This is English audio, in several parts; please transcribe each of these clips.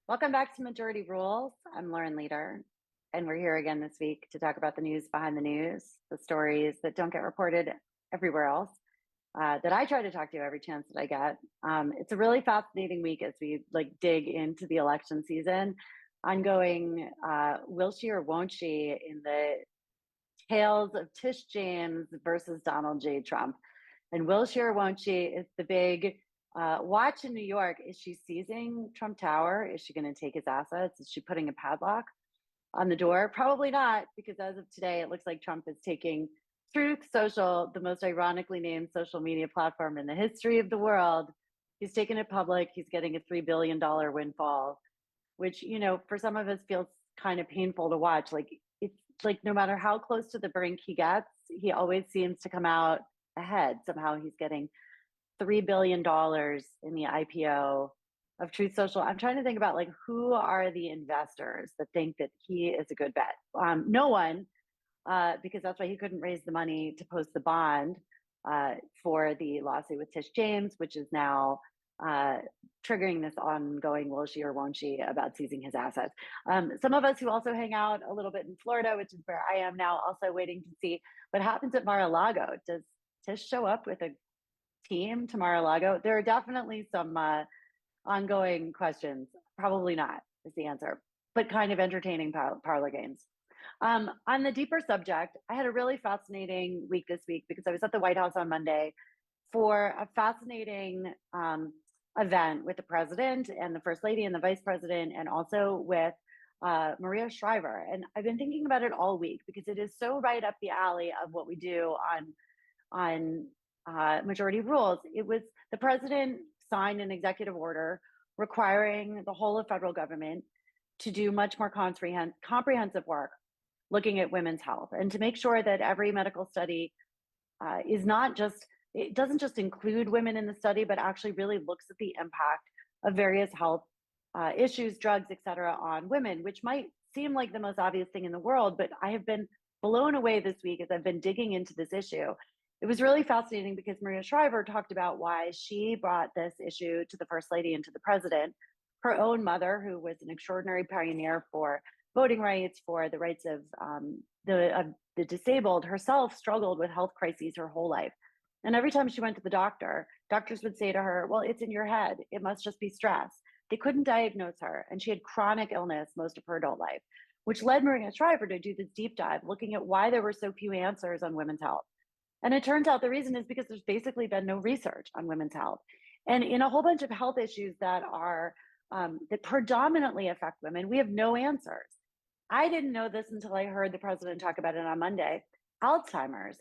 Welcome back to Majority Rules. I'm Lauren Leader, and we're here again this week to talk about the news behind the news, the stories that don't get reported everywhere else, that I try to talk to every chance that I get. It's a really fascinating week as we dig into the election season. Ongoing, will she or won't she in the tales of Tish James versus Donald J. Trump. And will she or won't she is the big watch in New York. Is she seizing Trump Tower? Is she going to take his assets? Is she putting a padlock on the door? Probably not, because as of today, it looks like Trump is taking Truth Social, the most ironically named social media platform in the history of the world. He's taken it public. He's getting a $3 billion windfall, which, for some of us feels kind of painful to watch. It's like no matter how close to the brink he gets, he always seems to come out ahead. Somehow he's getting $3 billion in the IPO of Truth Social. I'm trying to think about who are the investors that think that he is a good bet. No one, because that's why he couldn't raise the money to post the bond for the lawsuit with Tish James, which is now triggering this ongoing will she or won't she about seizing his assets. Some of us who also hang out a little bit in Florida, which is where I am now, also waiting to see what happens at Mar-a-Lago. Does Tish show up with a team to Mar-a-Lago? There are definitely some ongoing questions. Probably not is the answer, but kind of entertaining parlor games. On the deeper subject, I had a really fascinating week this week because I was at the White House on Monday for a fascinating event with the president and the first lady and the vice president, and also with Maria Shriver. And I've been thinking about it all week because it is so right up the alley of what we do on Majority Rules. It was the president signed an executive order requiring the whole of federal government to do much more comprehensive work looking at women's health and to make sure that every medical study is not just, it doesn't just include women in the study, but actually really looks at the impact of various health issues, drugs, et cetera, on women, which might seem like the most obvious thing in the world, but I have been blown away this week as I've been digging into this issue. It was really fascinating because Maria Shriver talked about why she brought this issue to the first lady and to the president. Her own mother, who was an extraordinary pioneer for voting rights, for the rights of the disabled, herself struggled with health crises her whole life. And every time she went to the doctor, doctors would say to her, well, it's in your head. It must just be stress. They couldn't diagnose her. And she had chronic illness most of her adult life, which led Maria Shriver to do this deep dive, looking at why there were so few answers on women's health. And it turns out the reason is because there's basically been no research on women's health. And in a whole bunch of health issues that are that predominantly affect women, we have no answers. I didn't know this until I heard the president talk about it on Monday. Alzheimer's,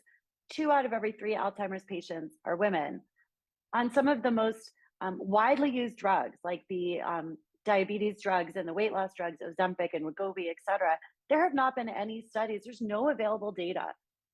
2 out of every 3 Alzheimer's patients are women. On some of the most widely used drugs, like the diabetes drugs and the weight loss drugs, Ozempic and Wegovy, et cetera, there have not been any studies. There's no available data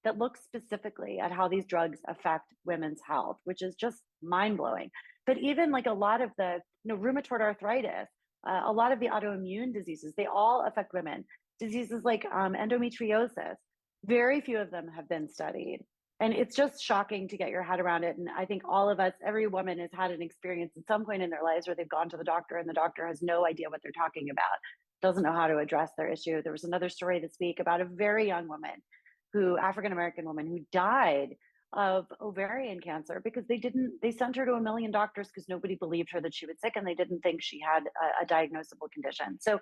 that looks specifically at how these drugs affect women's health, which is just mind-blowing. But even like a lot of the rheumatoid arthritis, a lot of the autoimmune diseases, they all affect women. Diseases like endometriosis, very few of them have been studied. And it's just shocking to get your head around it. And I think all of us, every woman has had an experience at some point in their lives where they've gone to the doctor and the doctor has no idea what they're talking about, doesn't know how to address their issue. There was another story this week about a very young woman African-American woman who died of ovarian cancer because they sent her to 1 million doctors because nobody believed her that she was sick and they didn't think she had a diagnosable condition. So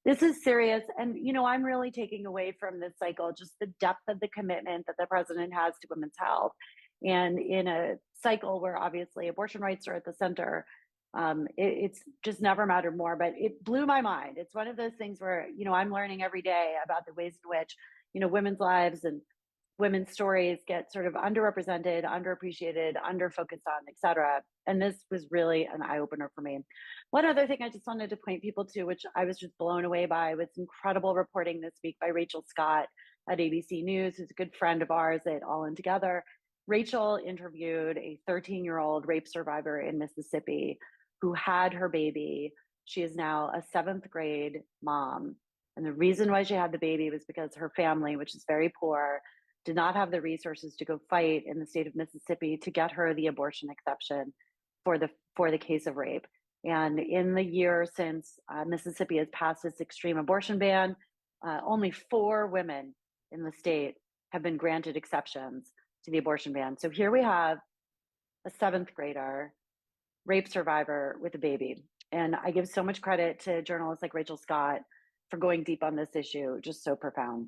this is serious. And, I'm really taking away from this cycle just the depth of the commitment that the president has to women's health. And in a cycle where obviously abortion rights are at the center, it's just never mattered more. But it blew my mind. It's one of those things where, I'm learning every day about the ways in which women's lives and women's stories get sort of underrepresented, underappreciated, underfocused on, et cetera. And this was really an eye-opener for me. One other thing I just wanted to point people to, which I was just blown away by, was incredible reporting this week by Rachel Scott at ABC News, who's a good friend of ours at All In Together. Rachel interviewed a 13-year-old rape survivor in Mississippi who had her baby. She is now a 7th grade mom. And the reason why she had the baby was because her family, which is very poor, did not have the resources to go fight in the state of Mississippi to get her the abortion exception for the case of rape. And in the year since Mississippi has passed its extreme abortion ban, only 4 women in the state have been granted exceptions to the abortion ban. So here we have a 7th grader, rape survivor with a baby. And I give so much credit to journalists like Rachel Scott for going deep on this issue, just so profound.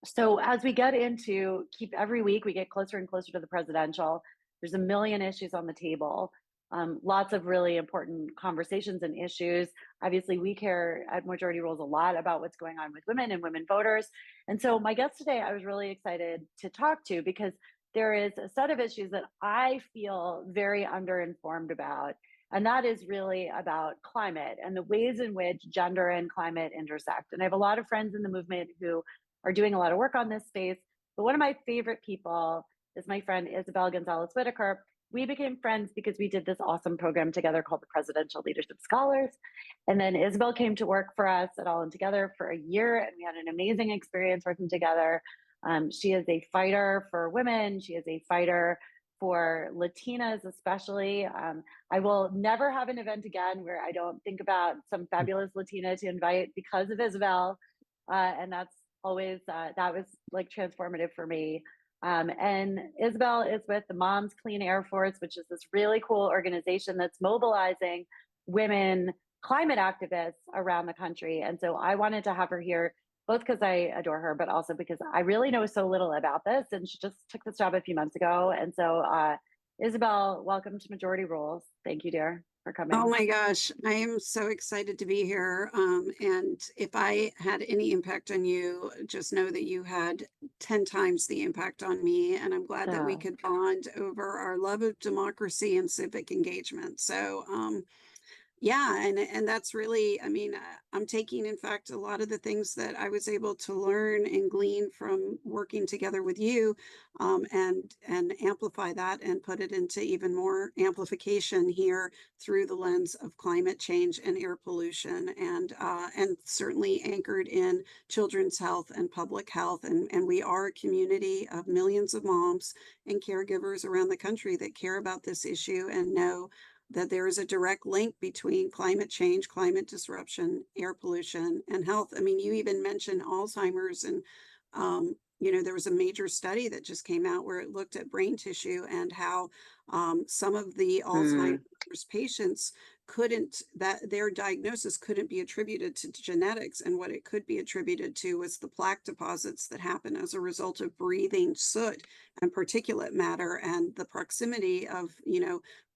So as we get into keep every week, we get closer and closer to the presidential. There's a million issues on the table. Lots of really important conversations and issues. Obviously, we care at Majority Rules a lot about what's going on with women and women voters. And so my guest today, I was really excited to talk to because there is a set of issues that I feel very underinformed about. And that is really about climate and the ways in which gender and climate intersect. And I have a lot of friends in the movement who are doing a lot of work on this space. But one of my favorite people is my friend Isabel Gonzalez Whitaker. We became friends because we did this awesome program together called the Presidential Leadership Scholars. And then Isabel came to work for us at All In Together for a year, and we had an amazing experience working together. She is a fighter for women. She is a fighter for Latinas, especially. I will never have an event again where I don't think about some fabulous Latina to invite because of Isabel. And that's always, that was like transformative for me. And Isabel is with the Moms Clean Air Force, which is this really cool organization that's mobilizing women climate activists around the country. And so I wanted to have her here, both because I adore her, but also because I really know so little about this. And she just took this job a few months ago. And so, Isabel, welcome to Majority Rules. Thank you, dear, for coming. Oh my gosh, I am so excited to be here. And if I had any impact on you, just know that you had 10 times the impact on me. And I'm glad that we Oh, could bond over our love of democracy and civic engagement. So, yeah, and that's really, I mean, I'm taking, in fact, a lot of the things that I was able to learn and glean from working together with you, and amplify that and put it into even more amplification here through the lens of climate change and air pollution, and certainly anchored in children's health and public health, and we are a community of millions of moms and caregivers around the country that care about this issue and know that there is a direct link between climate change, climate disruption, air pollution, and health. I mean, you even mentioned Alzheimer's, and there was a major study that just came out where it looked at brain tissue and how some of the mm, Alzheimer's patients couldn't, that their diagnosis couldn't be attributed to genetics, and what it could be attributed to was the plaque deposits that happen as a result of breathing soot and particulate matter and the proximity of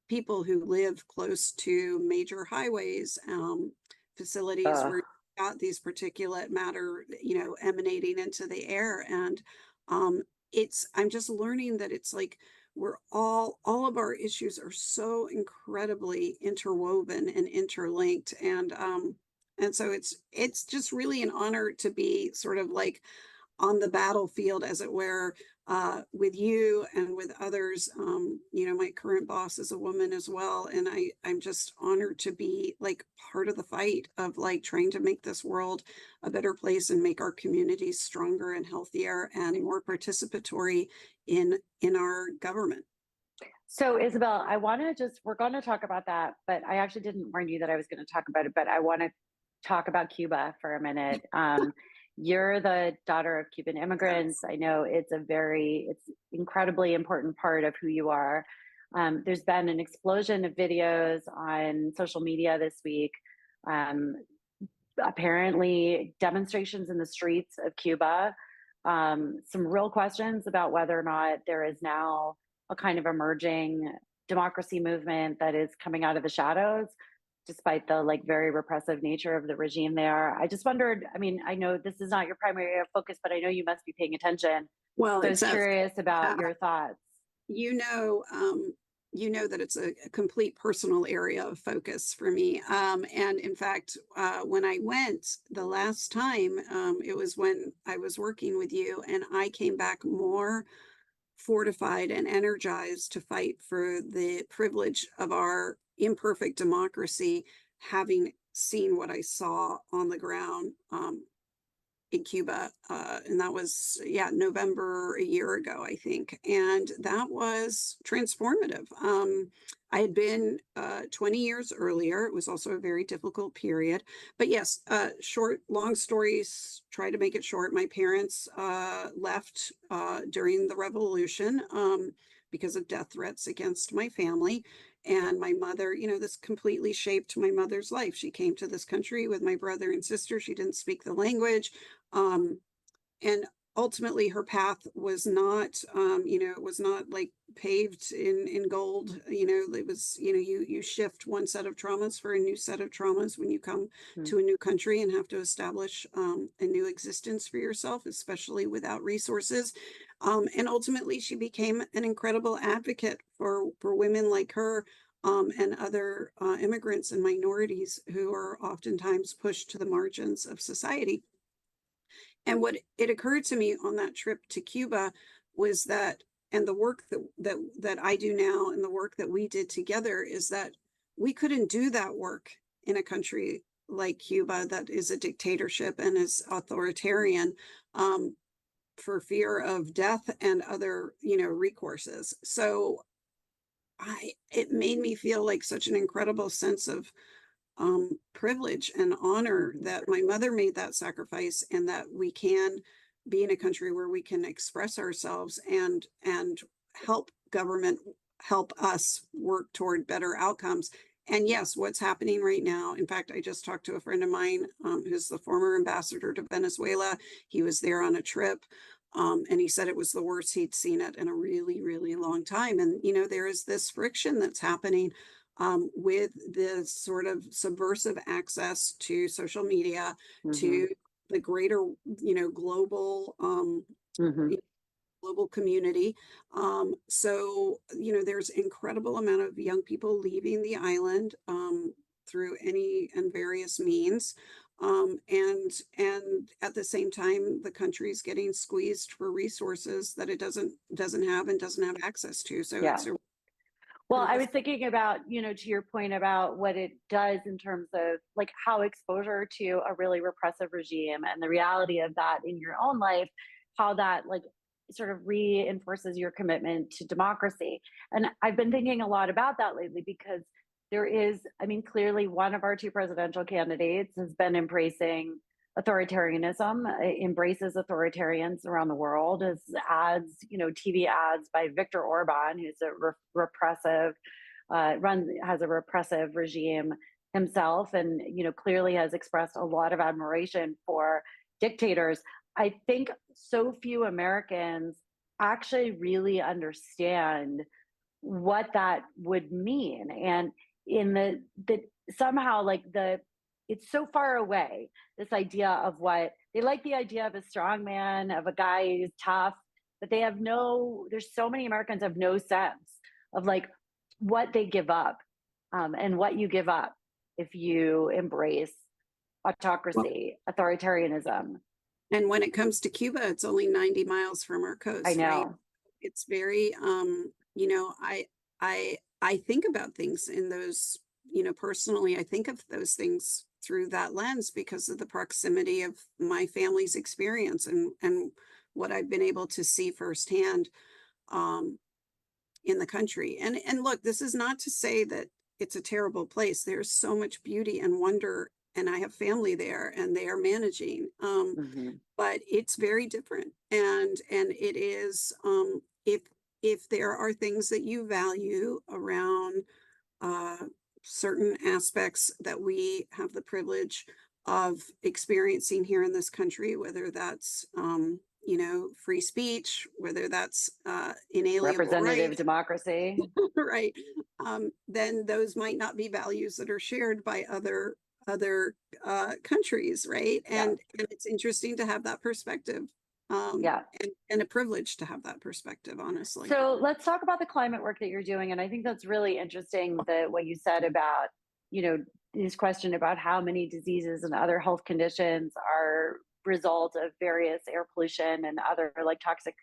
people who live close to major highways, facilities ugh, where you've got these particulate matter, emanating into the air. And I'm just learning that it's like we're all of our issues are so incredibly interwoven and interlinked. And so it's just really an honor to be sort of like on the battlefield, as it were, with you and with others. My current boss is a woman as well, and I'm just honored to be like part of the fight of like trying to make this world a better place and make our communities stronger and healthier and more participatory in our government. So, Isabel, we're going to talk about that, but I actually didn't warn you that I was going to talk about it, but I want to talk about Cuba for a minute. You're the daughter of Cuban immigrants. Yes. I know it's incredibly important part of who you are. There's been an explosion of videos on social media this week. Um, Apparently demonstrations in the streets of Cuba. Some real questions about whether or not there is now a kind of emerging democracy movement that is coming out of the shadows, despite the like very repressive nature of the regime there. I just wondered, I mean, I know this is not your primary area of focus, but I know you must be paying attention. Well, So I was it's a curious about yeah, your thoughts. you know, that it's a complete personal area of focus for me. And in fact, when I went the last time, it was when I was working with you, and I came back more fortified and energized to fight for the privilege of our imperfect democracy, having seen what I saw on the ground. in Cuba, and that was, yeah, November a year ago, I think, and that was transformative. I had been 20 years earlier. It was also a very difficult period, but yes, long stories. Try to make it short. My parents left during the revolution because of death threats against my family. And my mother, this completely shaped my mother's life. She came to this country with my brother and sister. She didn't speak the language. Um, and ultimately her path was not, it was not like paved in gold. It was, you shift one set of traumas for a new set of traumas when you come Mm. to a new country and have to establish a new existence for yourself, especially without resources. And ultimately she became an incredible advocate for women like her, and other immigrants and minorities who are oftentimes pushed to the margins of society. And what it occurred to me on that trip to Cuba was that, and the work that I do now, and the work that we did together, is that we couldn't do that work in a country like Cuba that is a dictatorship and is authoritarian, um, for fear of death and other, recourses. So it made me feel like such an incredible sense of privilege and honor Mhm. that my mother made that sacrifice, and that we can be in a country where we can express ourselves and help government help us work toward better outcomes. And yes, what's happening right now, in fact, I just talked to a friend of mine, who's the former ambassador to Venezuela. He was there on a trip, and he said it was the worst he'd seen it in a really, really long time. And there is this friction that's happening, with the sort of subversive access to social media, Mhm. to the greater, global, Mhm. global community. So, there's incredible amount of young people leaving the island, through any and various means. And at the same time, the country's getting squeezed for resources that it doesn't have and doesn't have access to. So Yeah. it's a Well, I horrific. was thinking about, to your point about what it does in terms of like how exposure to a really repressive regime and the reality of that in your own life, how that like sort of reinforces your commitment to democracy. And I've been thinking a lot about that lately because there is, I mean, clearly one of our two presidential candidates has been embracing authoritarianism, embraces authoritarians around the world, as ads, TV ads by Viktor Orban, who's a repressive, has a repressive regime himself, and clearly has expressed a lot of admiration for dictators. I think so few Americans actually really understand what that would mean, and in the somehow like the it's so far away, this idea of what they like, the idea of a strong man, of a guy who's tough, but they have no there's so many Americans have no sense of like what they give up, and what you give up if you embrace autocracy, authoritarianism. And when it comes to Cuba, it's only 90 miles from our I coast, right? know. It's very, I think about things in those, personally, I think of those things through that lens because of the proximity of my family's experience, and what I've been able to see firsthand, um, in the country. And look, this is not to say that it's a terrible place. There's so much beauty and wonder, and I have family there, and they are managing. Hmm. But it's very different, and it is, if there are things that you value around uh, certain aspects that we have the privilege of experiencing here in this country, whether that's, free speech, whether that's inalienable Representative rights, democracy. right? Then those might not be values that are shared by other countries, right? Yeah. And it's interesting to have that perspective, Yeah. and a privilege to have that perspective, honestly. So let's talk about the climate work that you're doing. And I think that's really interesting that what you said about, you know, this question about how many diseases and other health conditions are result of various air pollution and other like toxic,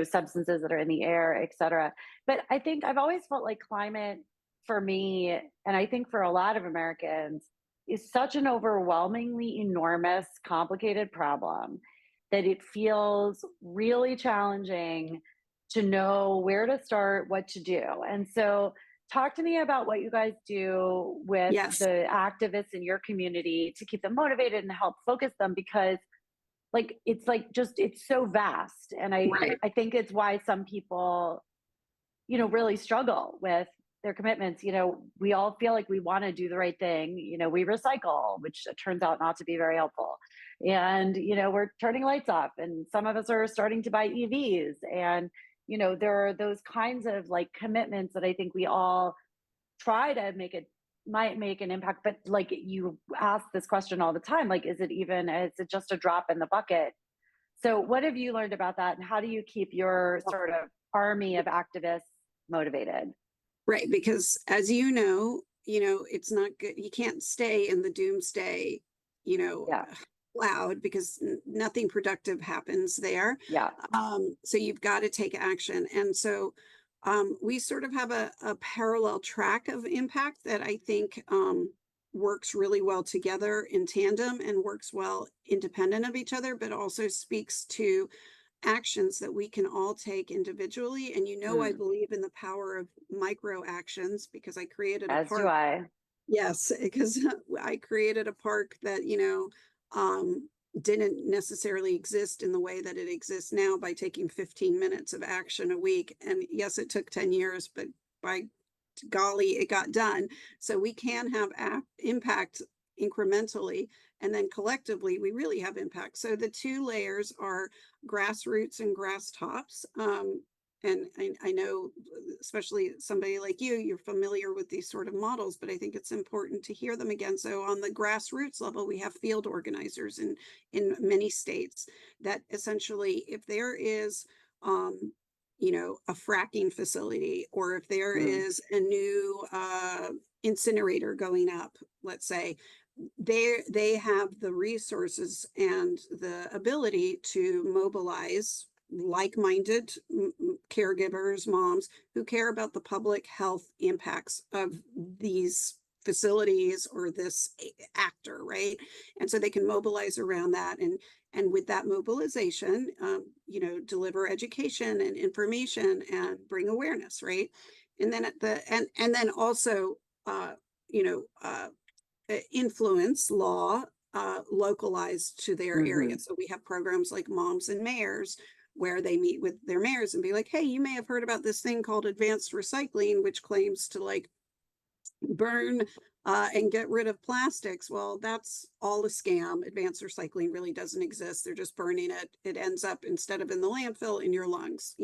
substances that are in the air, et cetera. But I think I've always felt like climate for me, and I think for a lot of Americans, is such an overwhelmingly enormous, complicated problem that it feels really challenging to know where to start, what to do. And so, talk to me about what you guys do with Yes, the activists in your community to keep them motivated and help focus them, because like just it's so vast, and right. I think it's why some people, really struggle with their commitments. We all feel like we want to do the right thing. We recycle, which turns out not to be very helpful. And, we're turning lights off, and some of us are starting to buy EVs. And, there are those kinds of like commitments that I think we all try to make it might make an impact. But like you ask this question all the time, like, is it just a drop in the bucket? So, what have you learned about that? And how do you keep your sort of army of activists motivated? Right, because as it's not good. You can't stay in the doomsday, you know, Yeah. cloud because nothing productive happens there. Yeah. So you've got to take action. And so we sort of have a parallel track of impact that I think works really well together in tandem and works well independent of each other, but also speaks to actions that we can all take individually. And I Mm. believe in the power of micro actions because I created a As do park. I. Yes, because I created a park that, didn't necessarily exist in the way that it exists now by taking 15 minutes of action a week. And yes, it took 10 years, but by golly, it got done. So we can have impact incrementally, and then collectively, we really have impact. So the two layers are grassroots and grass tops. And I know, especially somebody like you're familiar with these sort of models, but I think it's important to hear them again. So on the grassroots level, we have field organizers in many states that essentially, if there is a fracking facility, or if there Mm. is a new incinerator going up, let's say, they have the resources and the ability to mobilize like-minded caregivers, moms who care about the public health impacts of these facilities or this actor, right? And so they can mobilize around that, and with that mobilization, deliver education and information and bring awareness, right? And then and then also, uh, you know, uh, influence law localized to their area. Mhm. So we have programs like Moms and Mayors where they meet with their mayors and be like, hey, you may have heard about this thing called advanced recycling, which claims to like burn and get rid of plastics. Well, that's all a scam. Advanced recycling really doesn't exist. They're just burning it. It ends up, instead of in the landfill, in your lungs.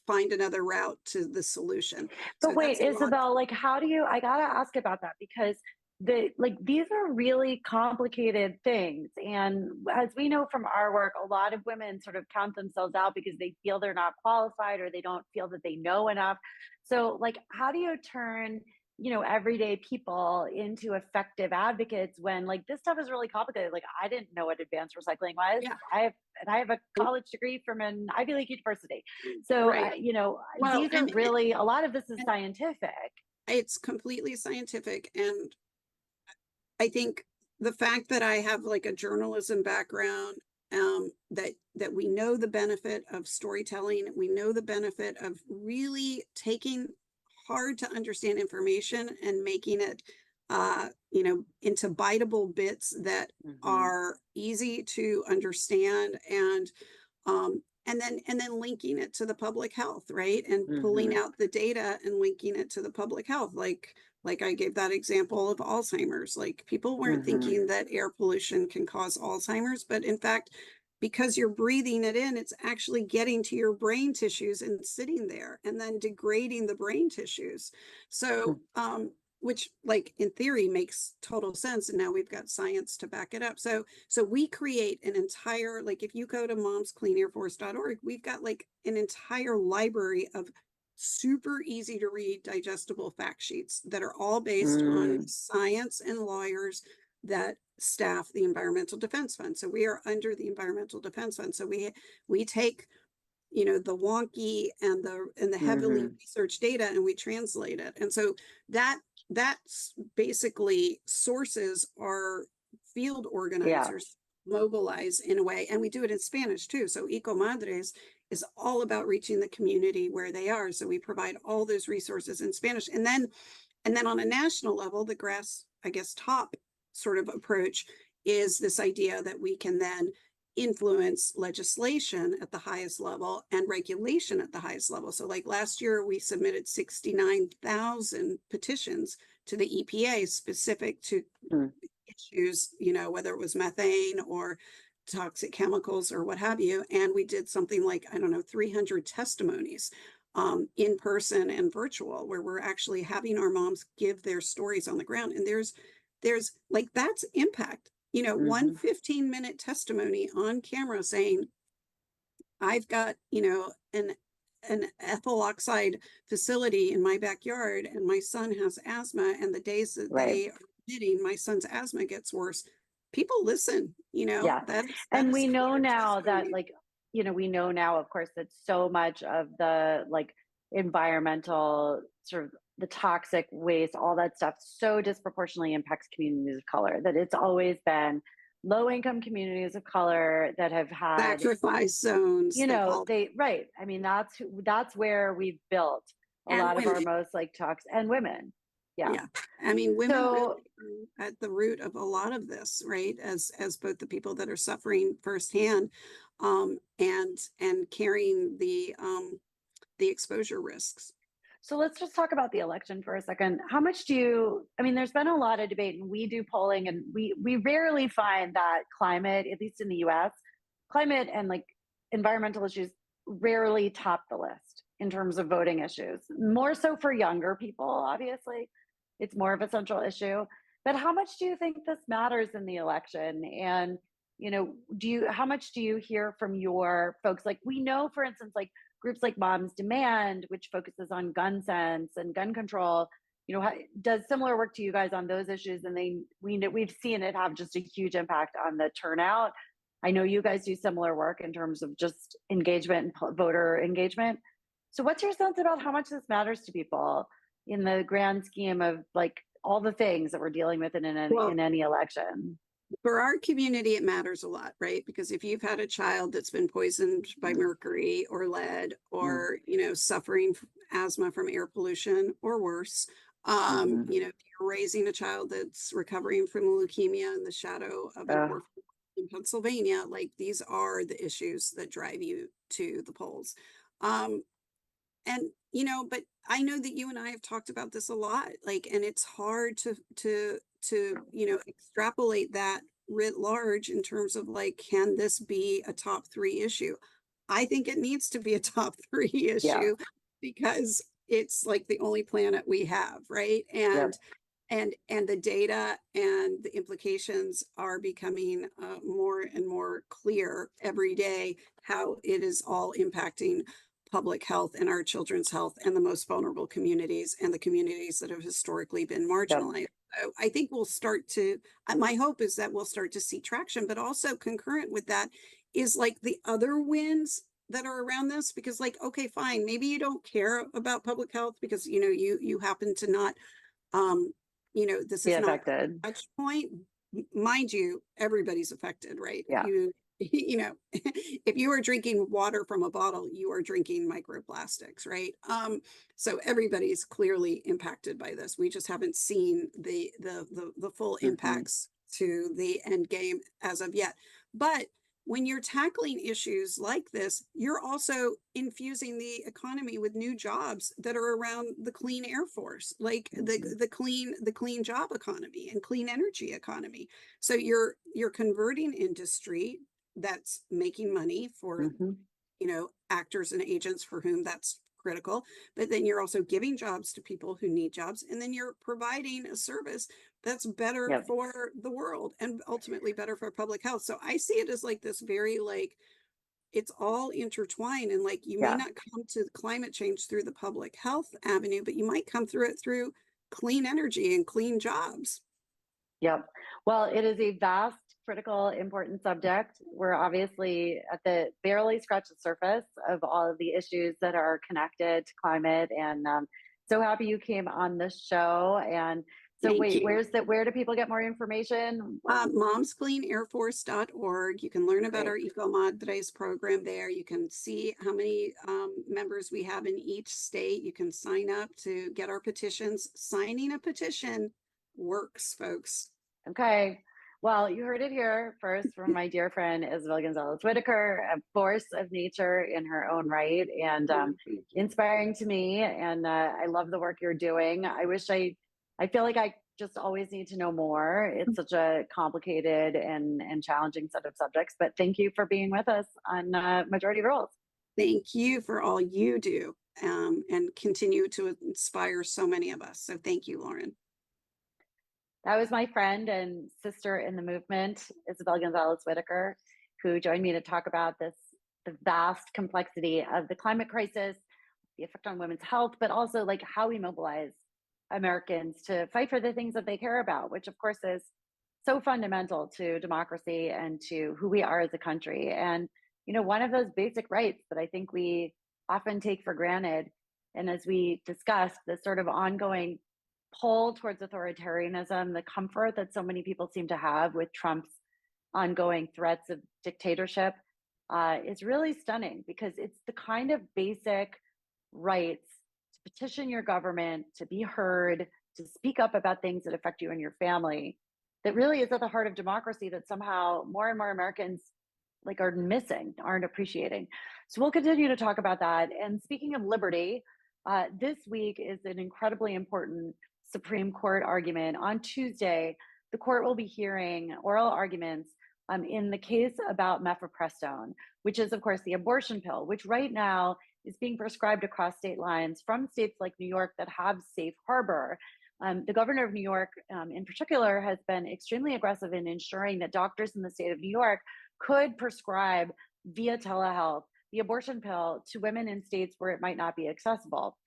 Find another route to the solution. But So wait, that's a lot. Isabel, like, how do you I gotta ask about that, because these are really complicated things. And as we know from our work, a lot of women sort of count themselves out because they feel they're not qualified, or they don't feel that they know enough. So, like, how do you turn, everyday people into effective advocates when like this stuff is really complicated? Like, I didn't know what advanced recycling was. Yeah. I have a college degree from an Ivy League university. So, Right. Well, these are really, a lot of this is and scientific. it's completely scientific. And I think the fact that I have like a journalism background, that we know the benefit of storytelling, we know the benefit of really taking hard to understand information and making it, into biteable bits that Mhm. are easy to understand, and then linking it to the public health, right? And pulling Mhm. out the data and linking it to the public health, like I gave that example of Alzheimer's. Like, people weren't Mhm. thinking that air pollution can cause Alzheimer's, but in fact, because you're breathing it in, it's actually getting to your brain tissues and sitting there and then degrading the brain tissues. So, which, like, in theory makes total sense. And now we've got science to back it up. So we create an entire, like, if you go to momscleanairforce.org, we've got like an entire library of super easy to read, digestible fact sheets that are all based on Mm. science and lawyers that staff the Environmental Defense Fund. So we are under the Environmental Defense Fund. So we take, the wonky and the heavily Mhm. researched data, and we translate it. And so that that's basically sources our field Yeah. organizers mobilize in a way, and we do it in Spanish too. So Eco Madres is all about reaching the community where they are. So we provide all those resources in Spanish. And then on a national level, the grass, I guess, top sort of approach is this idea that we can then influence legislation at the highest level and regulation at the highest level. So like last year, we submitted 69,000 petitions to the EPA specific to Mm. issues, whether it was methane or toxic chemicals or what have you. And we did something like, I don't know, 300 testimonies in person and virtual, where we're actually having our moms give their stories on the ground. And there's like, that's impact. One Hmm. 15-minute testimony on camera saying, I've got, an ethyl oxide facility in my backyard, and my son has asthma, and the days that Right. they are emitting, my son's asthma gets worse. People listen, Yeah. that And is we know clear now that, testimony. like, we know now, of course, that so much of the like environmental sort of the toxic waste, all that stuff so disproportionately impacts communities of color, that it's always been low income communities of color that have had, Sacrifice zones, they've all, they, right. I mean, that's where we've built a and lot of our women. most like toxic, and women. Yeah. Yeah. I mean, women really So are at the root of a lot of this, right? As both the people that are suffering firsthand, and carrying the exposure risks. So let's just talk about the election for a second. How much do you, I mean, there's been a lot of debate and we do polling, and we rarely find that climate, at least in the US, climate and like environmental issues rarely top the list in terms of voting issues. More so for younger people, obviously. It's more of a central issue. But how much do you think this matters in the election? And how much do you hear from your folks? Like, we know, for instance, like groups like Moms Demand, which focuses on gun sense and gun control, does similar work to you guys on those issues, and we've seen it have just a huge impact on the turnout. I know you guys do similar work in terms of just engagement and voter engagement. So, what's your sense about how much this matters to people in the grand scheme of like all the things that we're dealing with Well, in any election? for our community, it matters a lot, right? Because if you've had a child that's been poisoned by Mm, mercury or lead, mm, or, suffering asthma from air pollution or worse, mhm. if you're raising a child that's recovering from leukemia in the shadow of an orphan in Pennsylvania, like these are the issues that drive you to the polls. Um, and but I know that you and I have talked about this a lot, like, and it's hard to extrapolate that writ large in terms of like, can this be a top three issue? I think it needs to be a top three Yeah. issue, because it's like the only planet we have, right? Yep. And the data and the implications are becoming more and more clear every day, how it is all impacting public health and our children's health and the most vulnerable communities and the communities that have historically been Yep. marginalized. So I think we'll start to, my hope is that we'll start to see traction, but also concurrent with that is like the other wins that are around this, because like, okay, fine, maybe you don't care about public health because you happen to not, um this Be is not affected. a touch point. Mind you, everybody's affected, right? Yeah. If you are drinking water from a bottle, you are drinking microplastics, right? So everybody's clearly impacted by this. We just haven't seen the full Hmm. impacts to the end game as of yet. But when you're tackling issues like this, you're also infusing the economy with new jobs that are around the clean air force, like Hmm. the clean job economy and clean energy economy. So you're converting industry that's making money for Hmm. actors and agents for whom that's critical, but then you're also giving jobs to people who need jobs, and then you're providing a service that's better Yep. for the world and ultimately better for public health. So I see it as like this very like, it's all intertwined, and like you may Yeah. not come to climate change through the public health avenue, but you might come through it through clean energy and clean jobs. Yep. Well, it is a vast, critical, important subject. We're obviously at the barely scratched the surface of all of the issues that are connected to climate and So happy you came on the show. And so Thank wait, you. where do people get more information? Momscleanairforce.org. You can learn about Great. our Eco Madres program there. You can see how many members we have in each state. You can sign up to get our petitions. Signing a petition works, folks. Okay. Well, you heard it here first from my dear friend Isabel Gonzalez Whitaker, a force of nature in her own right, and Thank you. inspiring to me. And I love the work you're doing. I feel like I just always need to know more. It's such a complicated and challenging set of subjects. But thank you for being with us on Majority Rules. Thank you for all you do and continue to inspire so many of us. So thank you, Lauren. That was my friend and sister in the movement, Isabel Gonzalez Whitaker, who joined me to talk about the vast complexity of the climate crisis, the effect on women's health, but also like how we mobilize Americans to fight for the things that they care about, which of course is so fundamental to democracy and to who we are as a country. And, one of those basic rights that I think we often take for granted. And as we discussed, this sort of ongoing pull towards authoritarianism, the comfort that so many people seem to have with Trump's ongoing threats of dictatorship is really stunning, because it's the kind of basic rights to petition your government, to be heard, to speak up about things that affect you and your family, that really is at the heart of democracy, that somehow more and more Americans like are missing, aren't appreciating. So we'll continue to talk about that. And speaking of liberty, this week is an incredibly important Supreme Court argument. On Tuesday, the court will be hearing oral arguments in the case about mifepristone, which is, of course, the abortion pill, which right now is being prescribed across state lines from states like New York that have safe harbor. The governor of New York, in particular, has been extremely aggressive in ensuring that doctors in the state of New York could prescribe via telehealth the abortion pill to women in states where it might not be accessible.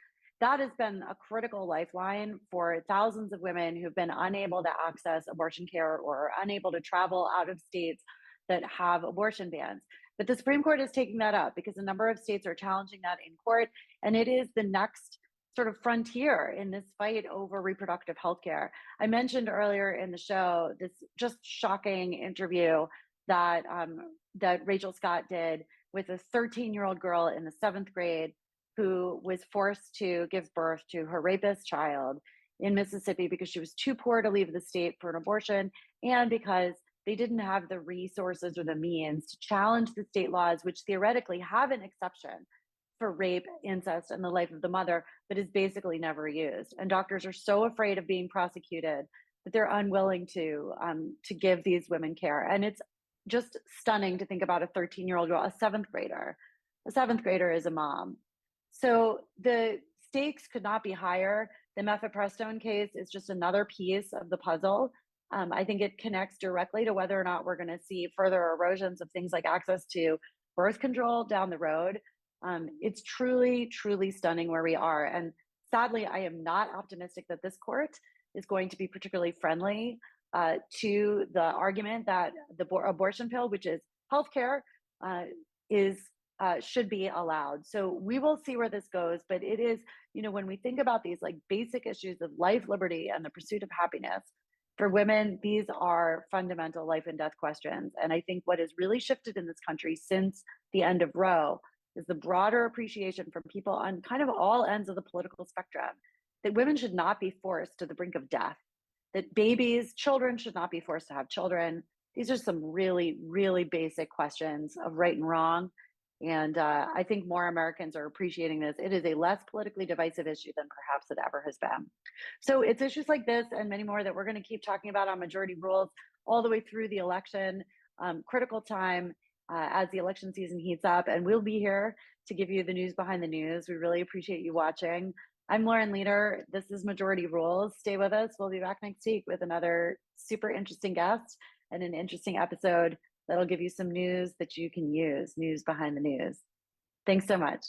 That has been a critical lifeline for thousands of women who've been unable to access abortion care or unable to travel out of states that have abortion bans. But the Supreme Court is taking that up because a number of states are challenging that in court. And it is the next sort of frontier in this fight over reproductive health care. I mentioned earlier in the show this just shocking interview that that Rachel Scott did with a 13-year-old girl in the 7th grade who was forced to give birth to her rapist child in Mississippi because she was too poor to leave the state for an abortion, and because they didn't have the resources or the means to challenge the state laws, which theoretically have an exception for rape, incest, and the life of the mother, but is basically never used. And doctors are so afraid of being prosecuted that they're unwilling to give these women care. And it's just stunning to think about a 13-year-old girl, a 7th grader. A 7th grader is a mom. So the stakes could not be higher. The mifepristone case is just another piece of the puzzle. I think it connects directly to whether or not we're going to see further erosions of things like access to birth control down the road. It's truly, truly stunning where we are. And sadly, I am not optimistic that this court is going to be particularly friendly to the argument that the abortion pill, which is healthcare, should be allowed. So we will see where this goes. But it is, when we think about these like basic issues of life, liberty, and the pursuit of happiness, for women, these are fundamental life and death questions. And I think what has really shifted in this country since the end of Roe is the broader appreciation from people on kind of all ends of the political spectrum that women should not be forced to the brink of death, that children should not be forced to have children. These are some really, really basic questions of right and wrong. And I think more Americans are appreciating this. It is a less politically divisive issue than perhaps it ever has been. So it's issues like this and many more that we're going to keep talking about on Majority Rules all the way through the election, critical time as the election season heats up. And we'll be here to give you the news behind the news. We really appreciate you watching. I'm Lauren Leader. This is Majority Rules. Stay with us. We'll be back next week with another super interesting guest and an interesting episode that'll give you some news that you can use, news behind the news. Thanks so much.